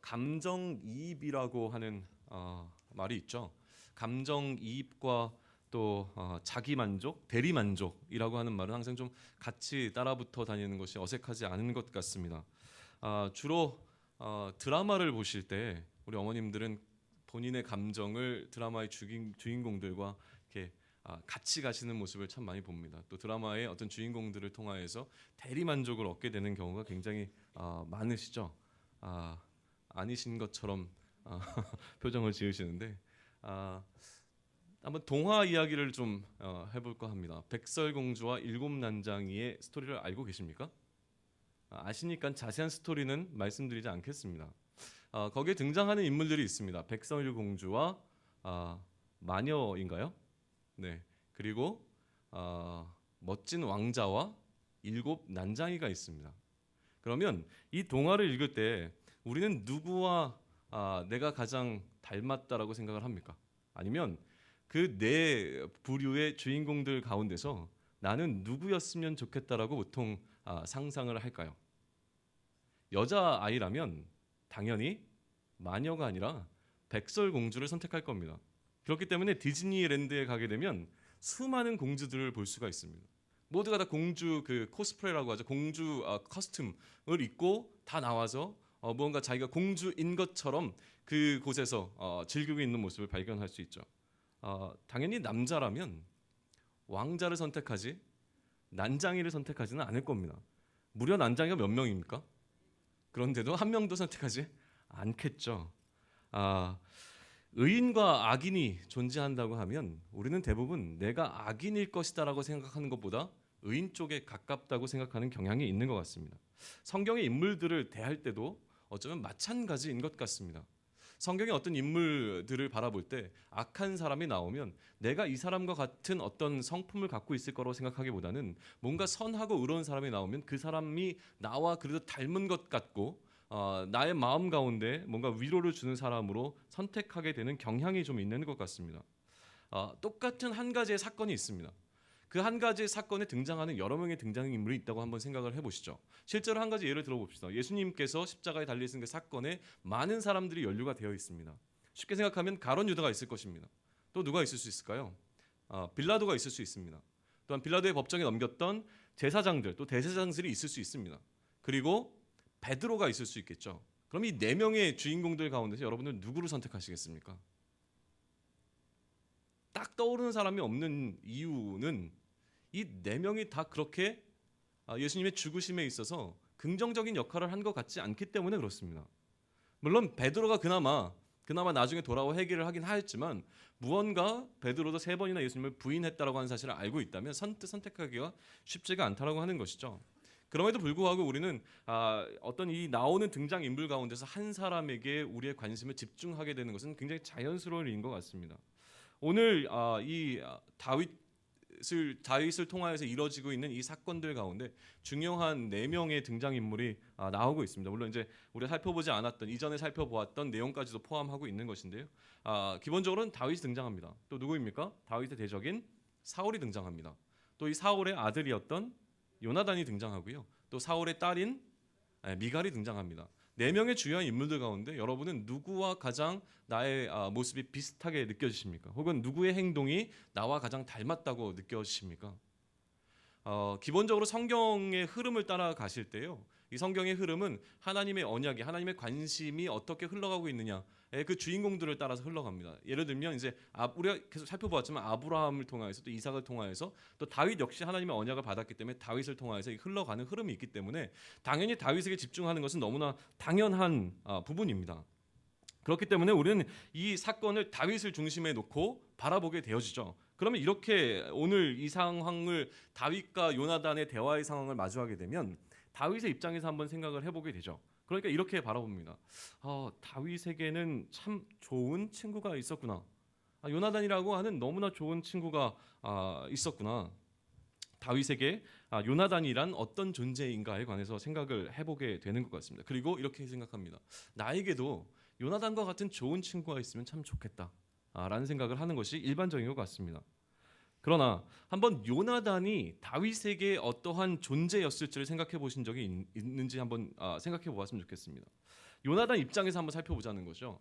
감정이입이라고 하는 말이 있죠. 감정이입과 또 자기만족, 대리만족이라고 하는 말은 항상 좀 같이 따라붙어 다니는 것이 어색하지 않은 것 같습니다. 주로 드라마를 보실 때 우리 어머님들은 본인의 감정을 드라마의 주인공들과 이렇게 같이 가시는 모습을 참 많이 봅니다. 또 드라마의 어떤 주인공들을 통하여서 대리만족을 얻게 되는 경우가 굉장히 많으시죠. 아니신 것처럼 표정을 지으시는데 한번 동화 이야기를 좀 해볼까 합니다. 백설공주와 일곱 난장이의 스토리를 알고 계십니까? 아시니까 자세한 스토리는 말씀드리지 않겠습니다. 거기에 등장하는 인물들이 있습니다. 백설공주와 마녀인가요? 네. 그리고 멋진 왕자와 일곱 난장이가 있습니다. 그러면 이 동화를 읽을 때 우리는 누구와 내가 가장 닮았다라고 생각을 합니까? 아니면 그 네 부류의 주인공들 가운데서 나는 누구였으면 좋겠다라고 보통 상상을 할까요? 여자 아이라면 당연히 마녀가 아니라 백설공주를 선택할 겁니다. 그렇기 때문에 디즈니랜드에 가게 되면 수많은 공주들을 볼 수가 있습니다. 모두가 다 공주 그 코스프레라고 하죠. 공주 커스튬을 입고 다 나와서 무언가 자기가 공주인 것처럼 그곳에서 즐기고 있는 모습을 발견할 수 있죠. 당연히 남자라면 왕자를 선택하지 난장이를 선택하지는 않을 겁니다. 무려 난장이가 몇 명입니까? 그런데도 한 명도 선택하지 않겠죠. 의인과 악인이 존재한다고 하면 우리는 대부분 내가 악인일 것이다라고 생각하는 것보다 의인 쪽에 가깝다고 생각하는 경향이 있는 것 같습니다. 성경의 인물들을 대할 때도 어쩌면 마찬가지인 것 같습니다. 성경의 어떤 인물들을 바라볼 때 악한 사람이 나오면 내가 이 사람과 같은 어떤 성품을 갖고 있을 거라고 생각하기보다는 뭔가 선하고 의로운 사람이 나오면 그 사람이 나와 그래도 닮은 것 같고 나의 마음 가운데 뭔가 위로를 주는 사람으로 선택하게 되는 경향이 좀 있는 것 같습니다. 똑같은 한 가지의 사건이 있습니다. 그 한 가지의 사건에 등장하는 여러 명의 등장인물이 있다고 한번 생각을 해보시죠. 실제로 한 가지 예를 들어봅시다. 예수님께서 십자가에 달리신 그 사건에 많은 사람들이 연루가 되어 있습니다. 쉽게 생각하면 가룟 유다가 있을 것입니다. 또 누가 있을 수 있을까요? 빌라도가 있을 수 있습니다. 또한 빌라도의 법정에 넘겼던 제사장들, 또 대제사장들이 있을 수 있습니다. 그리고 베드로가 있을 수 있겠죠. 그럼 이 네 명의 주인공들 가운데서 여러분들 누구를 선택하시겠습니까? 딱 떠오르는 사람이 없는 이유는 이 네 명이 다 그렇게 예수님의 죽으심에 있어서 긍정적인 역할을 한 것 같지 않기 때문에 그렇습니다. 물론 베드로가 그나마 나중에 돌아와 회개를 하긴 하였지만 무언가 베드로도 3번이나 예수님을 부인했다라고 하는 사실을 알고 있다면 선택하기가 쉽지가 않다라고 하는 것이죠. 그럼에도 불구하고 우리는 어떤 이 나오는 등장 인물 가운데서 한 사람에게 우리의 관심을 집중하게 되는 것은 굉장히 자연스러운 일인 것 같습니다. 오늘 이 다윗을 통하여서 이루어지고 있는 이 사건들 가운데 중요한 4명의 등장인물이 나오고 있습니다. 물론 이제 우리가 살펴보지 않았던 이전에 살펴보았던 내용까지도 포함하고 있는 것인데요. 기본적으로는 다윗이 등장합니다. 또 누구입니까? 다윗의 대적인 사울이 등장합니다. 또 이 사울의 아들이었던 요나단이 등장하고요. 또 사울의 딸인 미갈이 등장합니다. 4명의 주요한 인물들 가운데 여러분은 누구와 가장 나의 모습이 비슷하게 느껴지십니까? 혹은 누구의 행동이 나와 가장 닮았다고 느껴지십니까? 기본적으로 성경의 흐름을 따라가실 때요. 이 성경의 흐름은 하나님의 언약이 하나님의 관심이 어떻게 흘러가고 있느냐 그 주인공들을 따라서 흘러갑니다. 예를 들면 이제 우리가 계속 살펴보았지만 아브라함을 통하여서 또 이삭을 통하여서 또 다윗 역시 하나님의 언약을 받았기 때문에 다윗을 통하여서 흘러가는 흐름이 있기 때문에 당연히 다윗에게 집중하는 것은 너무나 당연한 부분입니다. 그렇기 때문에 우리는 이 사건을 다윗을 중심에 놓고 바라보게 되어지죠. 그러면 이렇게 오늘 이 상황을 다윗과 요나단의 대화의 상황을 마주하게 되면 다윗의 입장에서 한번 생각을 해보게 되죠. 그러니까 이렇게 바라봅니다. 다윗에게는 참 좋은 친구가 있었구나. 요나단이라고 하는 너무나 좋은 친구가 있었구나. 다윗에게 요나단이란 어떤 존재인가에 관해서 생각을 해보게 되는 것 같습니다. 그리고 이렇게 생각합니다. 나에게도 요나단과 같은 좋은 친구가 있으면 참 좋겠다 라는 생각을 하는 것이 일반적인 것 같습니다. 그러나 한번 요나단이 다윗에게 어떠한 존재였을지를 생각해 보신 적이 있는지 한번 생각해 보았으면 좋겠습니다. 요나단 입장에서 한번 살펴보자는 거죠.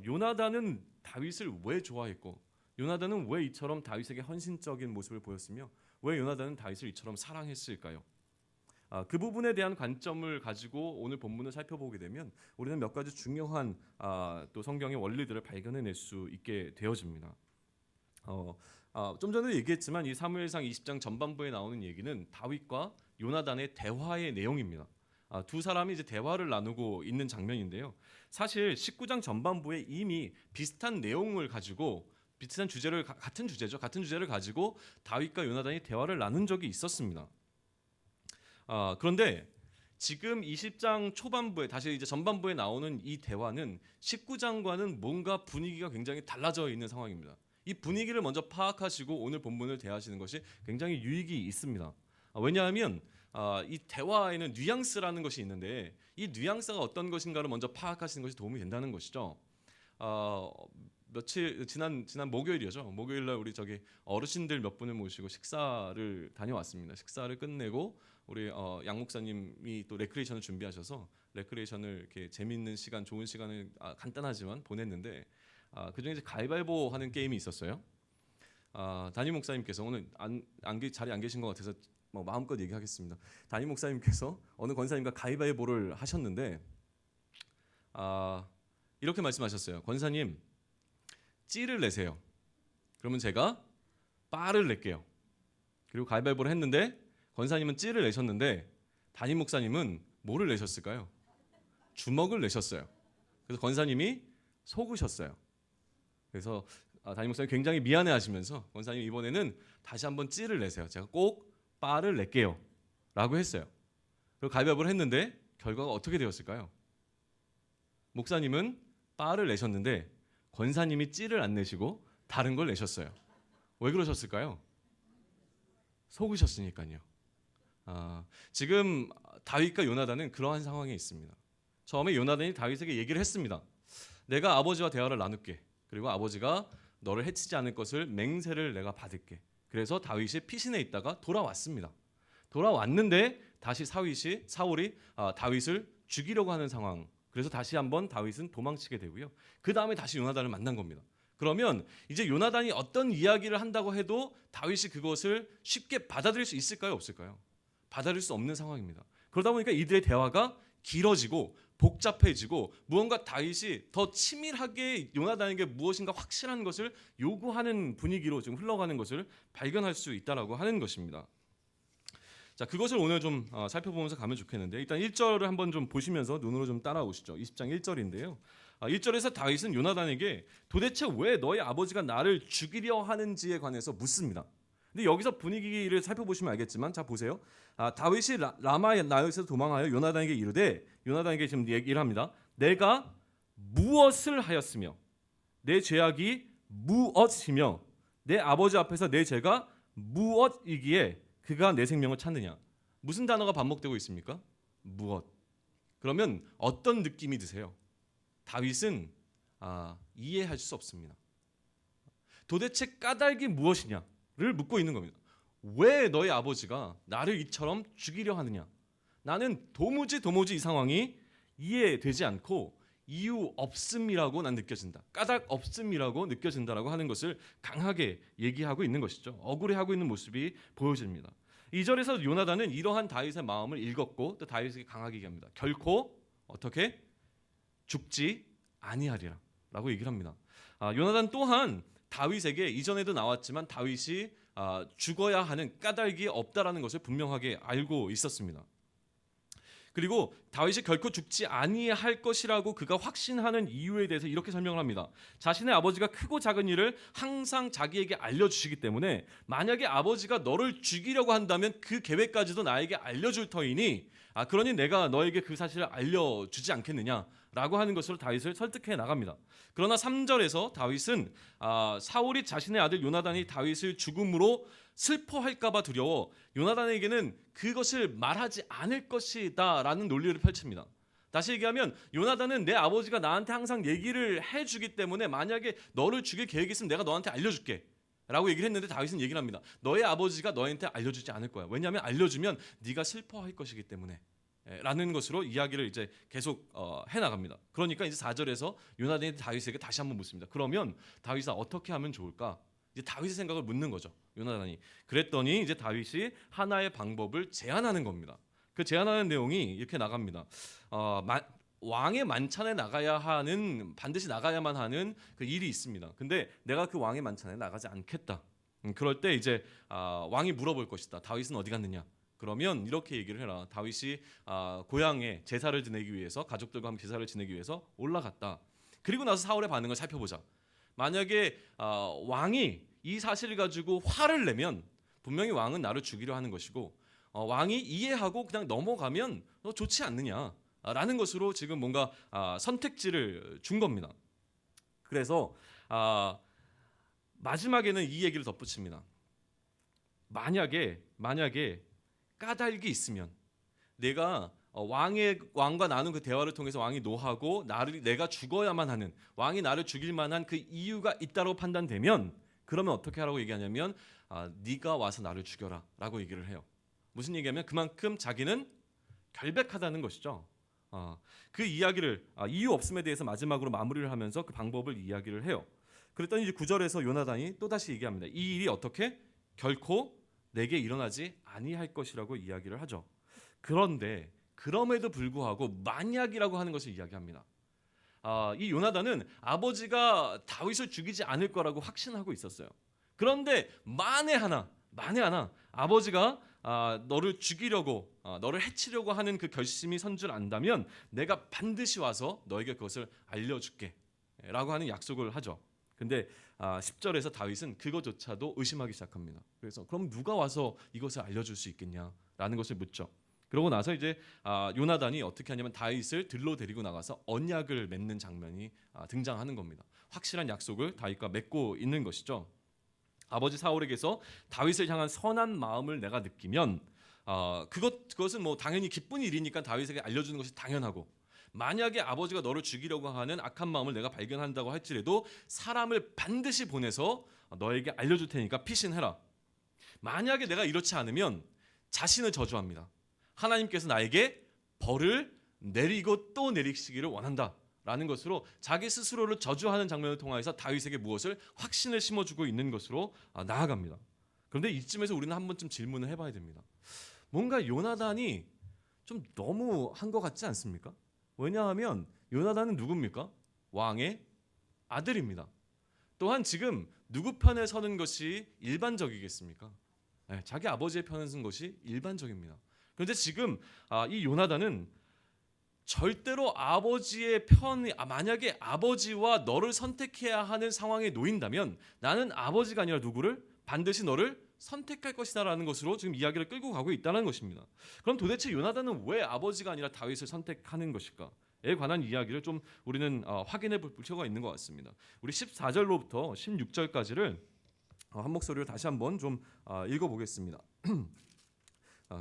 요나단은 다윗을 왜 좋아했고, 요나단은 왜 이처럼 다윗에게 헌신적인 모습을 보였으며, 왜 요나단은 다윗을 이처럼 사랑했을까요? 그 부분에 대한 관점을 가지고 오늘 본문을 살펴보게 되면 우리는 몇 가지 중요한 또 성경의 원리들을 발견해낼 수 있게 되어집니다. 좀 전에 얘기했지만 이 사무엘상 20장 전반부에 나오는 얘기는 다윗과 요나단의 대화의 내용입니다. 두 사람이 이제 대화를 나누고 있는 장면인데요. 사실 19장 전반부에 이미 비슷한 내용을 가지고 비슷한 주제를 같은 주제를 가지고 다윗과 요나단이 대화를 나눈 적이 있었습니다. 그런데 지금 20장 초반부에 다시 이제 전반부에 나오는 이 대화는 19장과는 뭔가 분위기가 굉장히 달라져 있는 상황입니다. 이 분위기를 먼저 파악하시고 오늘 본문을 대하시는 것이 굉장히 유익이 있습니다. 왜냐하면 이 대화에는 뉘앙스라는 것이 있는데 이 뉘앙스가 어떤 것인가를 먼저 파악하시는 것이 도움이 된다는 것이죠. 지난 목요일이었죠. 목요일날 우리 어르신들 몇 분을 모시고 식사를 다녀왔습니다. 식사를 끝내고 우리 양 목사님이 또 레크레이션을 준비하셔서 레크레이션을 이렇게 재미있는 시간, 좋은 시간을 간단하지만 보냈는데 그중에 이제 가위바위보 하는 게임이 있었어요. 담임 목사님께서 오늘 자리에 안 계신 것 같아서 마음껏 얘기하겠습니다. 담임 목사님께서 어느 권사님과 가위바위보를 하셨는데 이렇게 말씀하셨어요. 권사님, 찌를 내세요. 그러면 제가 빠를 낼게요. 그리고 가위바위보를 했는데 권사님은 찌를 내셨는데 담임 목사님은 뭐를 내셨을까요? 주먹을 내셨어요. 그래서 권사님이 속으셨어요. 그래서 담임 목사님 굉장히 미안해하시면서 권사님 이번에는 다시 한번 찌를 내세요. 제가 꼭 빠를 낼게요. 라고 했어요. 그리고 가위바위보를 했는데 결과가 어떻게 되었을까요? 목사님은 빠를 내셨는데 권사님이 찌를 안 내시고 다른 걸 내셨어요. 왜 그러셨을까요? 속으셨으니까요. 지금 다윗과 요나단은 그러한 상황에 있습니다. 처음에 요나단이 다윗에게 얘기를 했습니다. 내가 아버지와 대화를 나눌게. 그리고 아버지가 너를 해치지 않을 것을 맹세를 내가 받을게. 그래서 다윗이 피신해 있다가 돌아왔습니다. 돌아왔는데 다시 사울이 다윗을 죽이려고 하는 상황. 그래서 다시 한번 다윗은 도망치게 되고요. 그 다음에 다시 요나단을 만난 겁니다. 그러면 이제 요나단이 어떤 이야기를 한다고 해도 다윗이 그것을 쉽게 받아들일 수 있을까요? 없을까요? 받아들일 수 없는 상황입니다. 그러다 보니까 이들의 대화가 길어지고 복잡해지고 무언가 다윗이 더 치밀하게 요나단에게 무엇인가 확실한 것을 요구하는 분위기로 지금 흘러가는 것을 발견할 수 있다라고 하는 것입니다. 자, 그것을 오늘 좀 살펴보면서 가면 좋겠는데 일단 1절을 한번 좀 보시면서 눈으로 좀 따라오시죠. 20장 1절인데요. 1절에서 다윗은 요나단에게 도대체 왜 너희 아버지가 나를 죽이려 하는지에 관해서 묻습니다. 근데 여기서 분위기를 살펴보시면 알겠지만 자 보세요. 다윗이 라마 나요에서 도망하여 요나단에게 이르되 요나단에게 지금 얘기를 합니다. 내가 무엇을 하였으며 내 죄악이 무엇이며 내 아버지 앞에서 내 죄가 무엇이기에 그가 내 생명을 찾느냐. 무슨 단어가 반복되고 있습니까? 무엇. 그러면 어떤 느낌이 드세요? 다윗은 이해할 수 없습니다. 도대체 까닭이 무엇이냐를 묻고 있는 겁니다. 왜 너희 아버지가 나를 이처럼 죽이려 하느냐? 나는 도무지 이 상황이 이해되지 않고 이유 없음이라고 난 느껴진다. 까닭 없음이라고 느껴진다라고 하는 것을 강하게 얘기하고 있는 것이죠. 억울해하고 있는 모습이 보여집니다. 2절에서 요나단은 이러한 다윗의 마음을 읽었고 또 다윗에게 강하게 얘기합니다. 결코 어떻게 죽지 아니하리라 라고 얘기를 합니다. 요나단 또한 다윗에게 이전에도 나왔지만 다윗이 죽어야 하는 까닭이 없다라는 것을 분명하게 알고 있었습니다. 그리고 다윗이 결코 죽지 아니할 것이라고 그가 확신하는 이유에 대해서 이렇게 설명을 합니다. 자신의 아버지가 크고 작은 일을 항상 자기에게 알려주시기 때문에 만약에 아버지가 너를 죽이려고 한다면 그 계획까지도 나에게 알려줄 터이니 그러니 내가 너에게 그 사실을 알려주지 않겠느냐라고 하는 것으로 다윗을 설득해 나갑니다. 그러나 3절에서 다윗은 사울이 자신의 아들 요나단이 다윗을 죽음으로 슬퍼할까 봐 두려워 요나단에게는 그것을 말하지 않을 것이다 라는 논리를 펼칩니다. 다시 얘기하면 요나단은 내 아버지가 나한테 항상 얘기를 해주기 때문에 만약에 너를 죽일 계획이 있으면 내가 너한테 알려줄게. 라고 얘기를 했는데 다윗은 얘기를 합니다. 너의 아버지가 너한테 알려주지 않을 거야. 왜냐하면 알려주면 네가 슬퍼할 것이기 때문에 라는 것으로 이야기를 이제 계속 해나갑니다. 그러니까 이제 4절에서 요나단이 다윗에게 다시 한번 묻습니다. 그러면 다윗아 어떻게 하면 좋을까? 이제 다윗의 생각을 묻는 거죠. 요나단이. 그랬더니 이제 다윗이 하나의 방법을 제안하는 겁니다. 그 제안하는 내용이 이렇게 나갑니다. 왕의 만찬에 나가야 하는, 반드시 나가야만 하는 그 일이 있습니다. 근데 내가 그 왕의 만찬에 나가지 않겠다. 그럴 때 이제 왕이 물어볼 것이다. 다윗은 어디 갔느냐? 그러면 이렇게 얘기를 해라. 다윗이 고향에 제사를 지내기 위해서, 가족들과 함께 제사를 지내기 위해서 올라갔다. 그리고 나서 사울의 반응을 살펴보자. 만약에 왕이 이 사실을 가지고 화를 내면 분명히 왕은 나를 죽이려 하는 것이고, 왕이 이해하고 그냥 넘어가면 좋지 않느냐라는 것으로 지금 뭔가 선택지를 준 겁니다. 그래서 마지막에는 이 얘기를 덧붙입니다. 만약에 까닭이 있으면, 내가 왕과 나눈 그 대화를 통해서 왕이 노하고 내가 죽어야만 하는, 왕이 나를 죽일 만한 그 이유가 있다고 판단되면, 그러면 어떻게 하라고 얘기하냐면 네가 와서 나를 죽여라 라고 얘기를 해요. 무슨 얘기냐면 그만큼 자기는 결백하다는 것이죠. 그 이야기를 이유 없음에 대해서 마지막으로 마무리를 하면서 그 방법을 이야기를 해요. 그랬더니 이제 9절에서 요나단이 또다시 얘기합니다. 이 일이 어떻게? 결코 내게 일어나지 아니할 것이라고 이야기를 하죠. 그런데 그럼에도 불구하고 만약이라고 하는 것을 이야기합니다. 이 요나단은 아버지가 다윗을 죽이지 않을 거라고 확신하고 있었어요. 그런데 만에 하나 아버지가 너를 죽이려고, 너를 해치려고 하는 그 결심이 선 줄 안다면 내가 반드시 와서 너에게 그것을 알려줄게 라고 하는 약속을 하죠. 근데 10절에서 다윗은 그것조차도 의심하기 시작합니다. 그래서 그럼 누가 와서 이것을 알려줄 수 있겠냐라는 것을 묻죠. 그러고 나서 이제 요나단이 어떻게 하냐면 다윗을 들로 데리고 나가서 언약을 맺는 장면이 등장하는 겁니다. 확실한 약속을 다윗과 맺고 있는 것이죠. 아버지 사울에게서 다윗을 향한 선한 마음을 내가 느끼면 그것은 뭐 당연히 기쁜 일이니까 다윗에게 알려주는 것이 당연하고, 만약에 아버지가 너를 죽이려고 하는 악한 마음을 내가 발견한다고 할지라도 사람을 반드시 보내서 너에게 알려줄 테니까 피신해라. 만약에 내가 이렇지 않으면 자신을 저주합니다. 하나님께서 나에게 벌을 내리고 또 내리시기를 원한다 라는 것으로 자기 스스로를 저주하는 장면을 통해서 다윗에게 무엇을 확신을 심어주고 있는 것으로 나아갑니다. 그런데 이쯤에서 우리는 한 번쯤 질문을 해봐야 됩니다. 뭔가 요나단이 좀 너무 한 것 같지 않습니까? 왜냐하면 요나단은 누굽니까? 왕의 아들입니다. 또한 지금 누구 편에 서는 것이 일반적이겠습니까? 자기 아버지의 편에 선 것이 일반적입니다. 그런데 지금 이 요나단은 절대로 아버지의 편이, 만약에 아버지와 너를 선택해야 하는 상황에 놓인다면 나는 아버지가 아니라 누구를? 반드시 너를 선택할 것이다 라는 것으로 지금 이야기를 끌고 가고 있다는 것입니다. 그럼 도대체 요나단은 왜 아버지가 아니라 다윗을 선택하는 것일까에 관한 이야기를 좀 우리는 확인해 볼 필요가 있는 것 같습니다. 우리 14절로부터 16절까지를 한 목소리로 다시 한번 좀 읽어보겠습니다.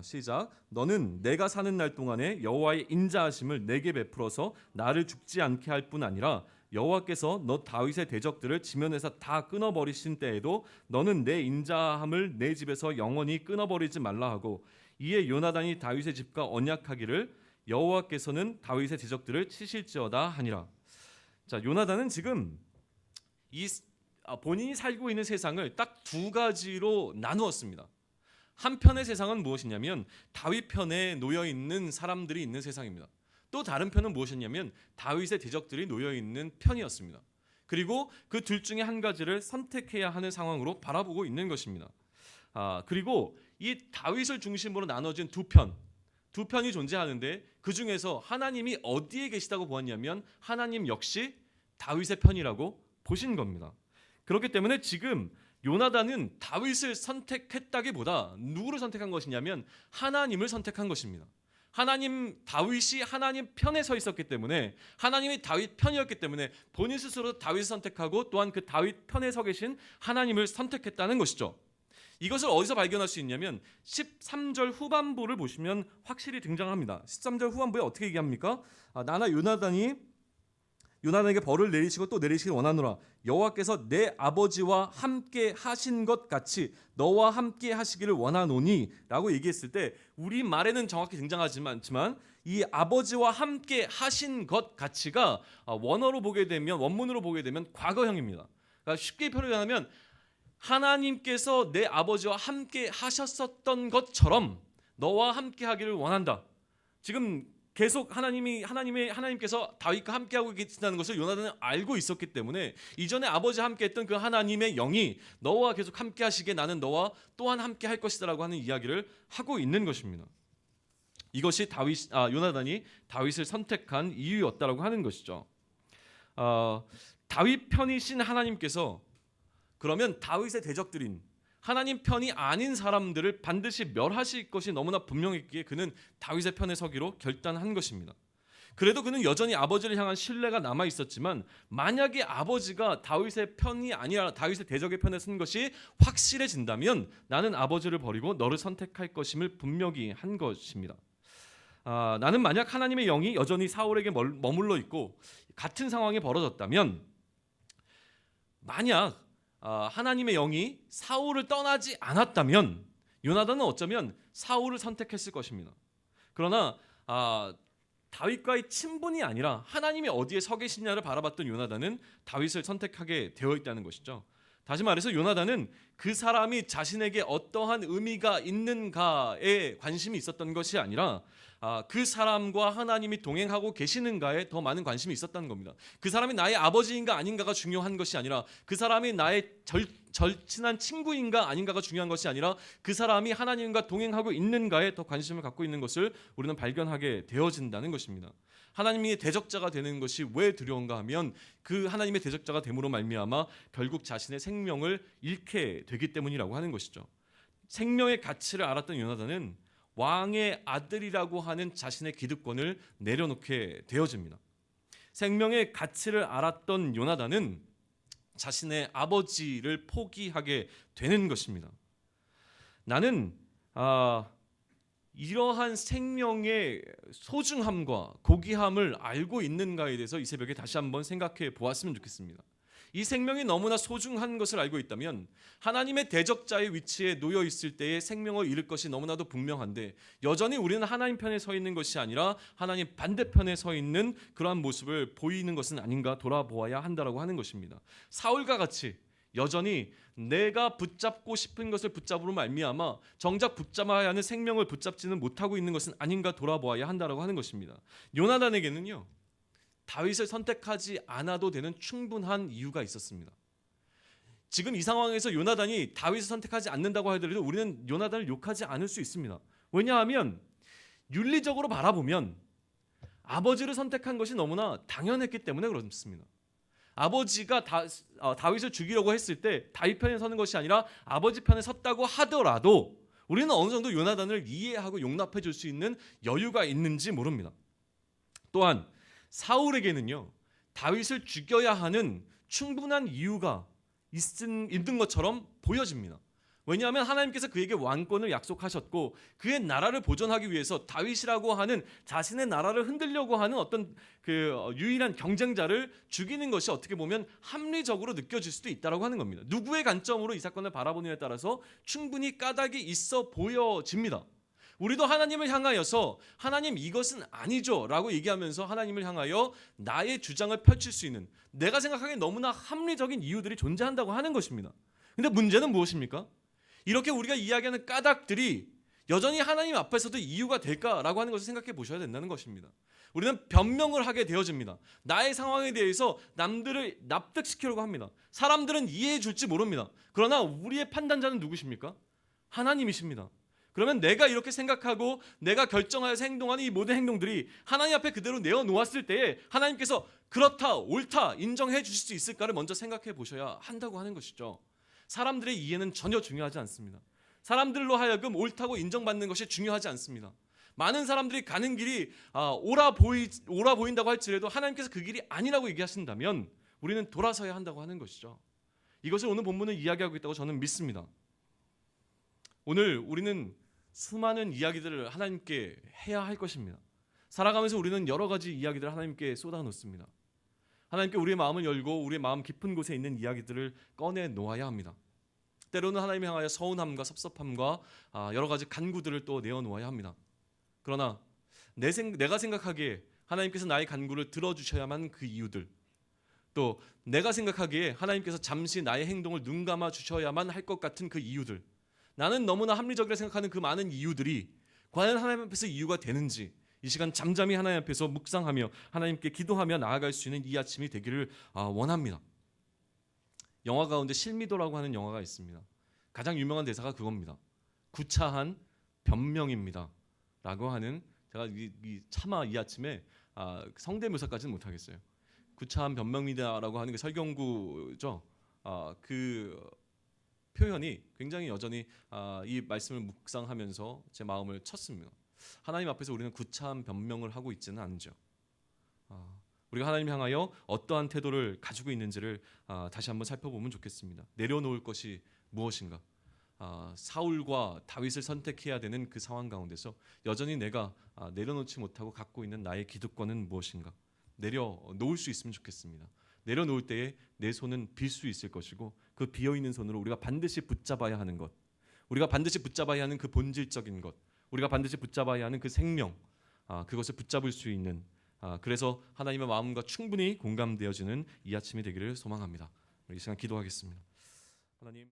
시작. 너는 내가 사는 날 동안에 여호와의 인자하심을 내게 베풀어서 나를 죽지 않게 할 뿐 아니라 여호와께서 너 다윗의 대적들을 지면에서 다 끊어버리신 때에도 너는 내 인자함을 내 집에서 영원히 끊어버리지 말라 하고, 이에 요나단이 다윗의 집과 언약하기를 여호와께서는 다윗의 대적들을 치실지어다 하니라. 자, 요나단은 지금 본인이 살고 있는 세상을 딱 두 가지로 나누었습니다. 한편의 세상은 무엇이냐면 다윗 편에 놓여 있는 사람들이 있는 세상입니다. 또 다른 편은 무엇이냐면 다윗의 대적들이 놓여 있는 편이었습니다. 그리고 그 둘 중에 한 가지를 선택해야 하는 상황으로 바라보고 있는 것입니다. 그리고 이 다윗을 중심으로 나눠진 두 편이 존재하는데 그 중에서 하나님이 어디에 계시다고 보았냐면 하나님 역시 다윗의 편이라고 보신 겁니다. 그렇기 때문에 지금 요나단은 다윗을 선택했다기보다 누구를 선택한 것이냐면 하나님을 선택한 것입니다. 다윗이 하나님 편에 서 있었기 때문에, 하나님이 다윗 편이었기 때문에 본인 스스로 다윗을 선택하고 또한 그 다윗 편에 서 계신 하나님을 선택했다는 것이죠. 이것을 어디서 발견할 수 있냐면 13절 후반부를 보시면 확실히 등장합니다. 13절 후반부에 어떻게 얘기합니까? 나나 요나단이 요나단에게 벌을 내리시고 또 내리시길 원하노라. 여호와께서 내 아버지와 함께 하신 것 같이 너와 함께 하시기를 원하노니 라고 얘기했을 때 우리 말에는 정확히 등장하지만 이 아버지와 함께 하신 것 같이가 원어로 보게 되면 원문으로 보게 되면 과거형입니다. 그러니까 쉽게 표현하면 하나님께서 내 아버지와 함께 하셨었던 것처럼 너와 함께 하기를 원한다. 지금 계속 하나님께서 다윗과 함께하고 계신다는 것을 요나단은 알고 있었기 때문에 이전에 아버지와 함께했던 그 하나님의 영이 너와 계속 함께하시게 나는 너와 또한 함께할 것이다라고 하는 이야기를 하고 있는 것입니다. 이것이 요나단이 다윗을 선택한 이유였다라고 하는 것이죠. 다윗 편이신 하나님께서 그러면 다윗의 대적들인 하나님 편이 아닌 사람들을 반드시 멸하실 것이 너무나 분명했기에 그는 다윗의 편에 서기로 결단한 것입니다. 그래도 그는 여전히 아버지를 향한 신뢰가 남아 있었지만 만약에 아버지가 다윗의 편이 아니라 다윗의 대적의 편에 선 것이 확실해진다면 나는 아버지를 버리고 너를 선택할 것임을 분명히 한 것입니다. 나는 만약 하나님의 영이 여전히 사울에게 머물러 있고 같은 상황이 벌어졌다면 만약 하나님의 영이 사울을 떠나지 않았다면 요나단은 어쩌면 사울을 선택했을 것입니다. 그러나 다윗과의 친분이 아니라 하나님이 어디에 서 계시냐를 바라봤던 요나단은 다윗을 선택하게 되어 있다는 것이죠. 다시 말해서 요나단은 그 사람이 자신에게 어떠한 의미가 있는가에 관심이 있었던 것이 아니라 그 사람과 하나님이 동행하고 계시는가에 더 많은 관심이 있었다는 겁니다. 그 사람이 나의 아버지인가 아닌가가 중요한 것이 아니라 그 사람이 나의 절친한 친구인가 아닌가가 중요한 것이 아니라 그 사람이 하나님과 동행하고 있는가에 더 관심을 갖고 있는 것을 우리는 발견하게 되어진다는 것입니다. 하나님의 대적자가 되는 것이 왜 두려운가 하면 그 하나님의 대적자가 됨으로 말미암아 결국 자신의 생명을 잃게 되기 때문이라고 하는 것이죠. 생명의 가치를 알았던 요나단은 왕의 아들이라고 하는 자신의 기득권을 내려놓게 되어집니다. 생명의 가치를 알았던 요나단은 자신의 아버지를 포기하게 되는 것입니다. 나는 이러한 생명의 소중함과 고귀함을 알고 있는가에 대해서 이 새벽에 다시 한번 생각해 보았으면 좋겠습니다. 이 생명이 너무나 소중한 것을 알고 있다면 하나님의 대적자의 위치에 놓여 있을 때의 생명을 잃을 것이 너무나도 분명한데 여전히 우리는 하나님 편에 서 있는 것이 아니라 하나님 반대편에 서 있는 그러한 모습을 보이는 것은 아닌가 돌아보아야 한다라고 하는 것입니다. 사울과 같이 여전히 내가 붙잡고 싶은 것을 붙잡으로 말미암아 정작 붙잡아야 하는 생명을 붙잡지는 못하고 있는 것은 아닌가 돌아보아야 한다라고 하는 것입니다. 요나단에게는요, 다윗을 선택하지 않아도 되는 충분한 이유가 있었습니다. 지금 이 상황에서 요나단이 다윗을 선택하지 않는다고 하더라도 우리는 요나단을 욕하지 않을 수 있습니다. 왜냐하면 윤리적으로 바라보면 아버지를 선택한 것이 너무나 당연했기 때문에 그렇습니다. 아버지가 다윗을 죽이려고 했을 때 다윗 편에 서는 것이 아니라 아버지 편에 섰다고 하더라도 우리는 어느 정도 요나단을 이해하고 용납해 줄 수 있는 여유가 있는지 모릅니다. 또한 사울에게는요, 다윗을 죽여야 하는 충분한 이유가 있는 것처럼 보여집니다. 왜냐하면 하나님께서 그에게 왕권을 약속하셨고 그의 나라를 보존하기 위해서 다윗이라고 하는 자신의 나라를 흔들려고 하는 어떤 그 유일한 경쟁자를 죽이는 것이 어떻게 보면 합리적으로 느껴질 수도 있다고 하는 겁니다. 누구의 관점으로 이 사건을 바라보느냐에 따라서 충분히 까닭이 있어 보여집니다. 우리도 하나님을 향하여서 하나님 이것은 아니죠 라고 얘기하면서 하나님을 향하여 나의 주장을 펼칠 수 있는 내가 생각하기에 너무나 합리적인 이유들이 존재한다고 하는 것입니다. 근데 문제는 무엇입니까? 이렇게 우리가 이야기하는 까닭들이 여전히 하나님 앞에서도 이유가 될까라고 하는 것을 생각해 보셔야 된다는 것입니다. 우리는 변명을 하게 되어집니다. 나의 상황에 대해서 남들을 납득시키려고 합니다. 사람들은 이해해 줄지 모릅니다. 그러나 우리의 판단자는 누구십니까? 하나님이십니다. 그러면 내가 이렇게 생각하고 내가 결정하여서 행동하는 이 모든 행동들이 하나님 앞에 그대로 내어놓았을 때에 하나님께서 그렇다, 옳다 인정해 주실 수 있을까를 먼저 생각해 보셔야 한다고 하는 것이죠. 사람들의 이해는 전혀 중요하지 않습니다. 사람들로 하여금 옳다고 인정받는 것이 중요하지 않습니다. 많은 사람들이 가는 길이 옳아 보인다고 할지라도 하나님께서 그 길이 아니라고 얘기하신다면 우리는 돌아서야 한다고 하는 것이죠. 이것을 오늘 본문은 이야기하고 있다고 저는 믿습니다. 오늘 우리는 수많은 이야기들을 하나님께 해야 할 것입니다. 살아가면서 우리는 여러 가지 이야기들을 하나님께 쏟아놓습니다. 하나님께 우리의 마음을 열고 우리의 마음 깊은 곳에 있는 이야기들을 꺼내 놓아야 합니다. 때로는 하나님 향하여 서운함과 섭섭함과 여러 가지 간구들을 또 내어놓아야 합니다. 그러나 내가 생각하기에 하나님께서 나의 간구를 들어주셔야만 그 이유들, 또 내가 생각하기에 하나님께서 잠시 나의 행동을 눈감아 주셔야만 할 것 같은 그 이유들, 나는 너무나 합리적이라 생각하는 그 많은 이유들이 과연 하나님 앞에서 이유가 되는지 이 시간 잠잠히 하나님 앞에서 묵상하며 하나님께 기도하며 나아갈 수 있는 이 아침이 되기를 원합니다. 영화 가운데 실미도라고 하는 영화가 있습니다. 가장 유명한 대사가 그겁니다. 구차한 변명입니다 라고 하는, 제가 차마 이 아침에 성대묘사까지는 못하겠어요. 구차한 변명입니다라고 하는 게 설경구죠. 그 표현이 굉장히 여전히 이 말씀을 묵상하면서 제 마음을 쳤습니다. 하나님 앞에서 우리는 구차한 변명을 하고 있지는 않죠. 우리가 하나님 향하여 어떠한 태도를 가지고 있는지를 다시 한번 살펴보면 좋겠습니다. 내려놓을 것이 무엇인가? 사울과 다윗을 선택해야 되는 그 상황 가운데서 여전히 내가 내려놓지 못하고 갖고 있는 나의 기득권은 무엇인가? 내려놓을 수 있으면 좋겠습니다. 내려놓을 때에 내 손은 빌 수 있을 것이고 그 비어있는 손으로 우리가 반드시 붙잡아야 하는 것, 우리가 반드시 붙잡아야 하는 그 본질적인 것, 우리가 반드시 붙잡아야 하는 그 생명, 그것을 붙잡을 수 있는, 그래서 하나님의 마음과 충분히 공감되어지는 이 아침이 되기를 소망합니다. 이 시간 기도하겠습니다. 하나님.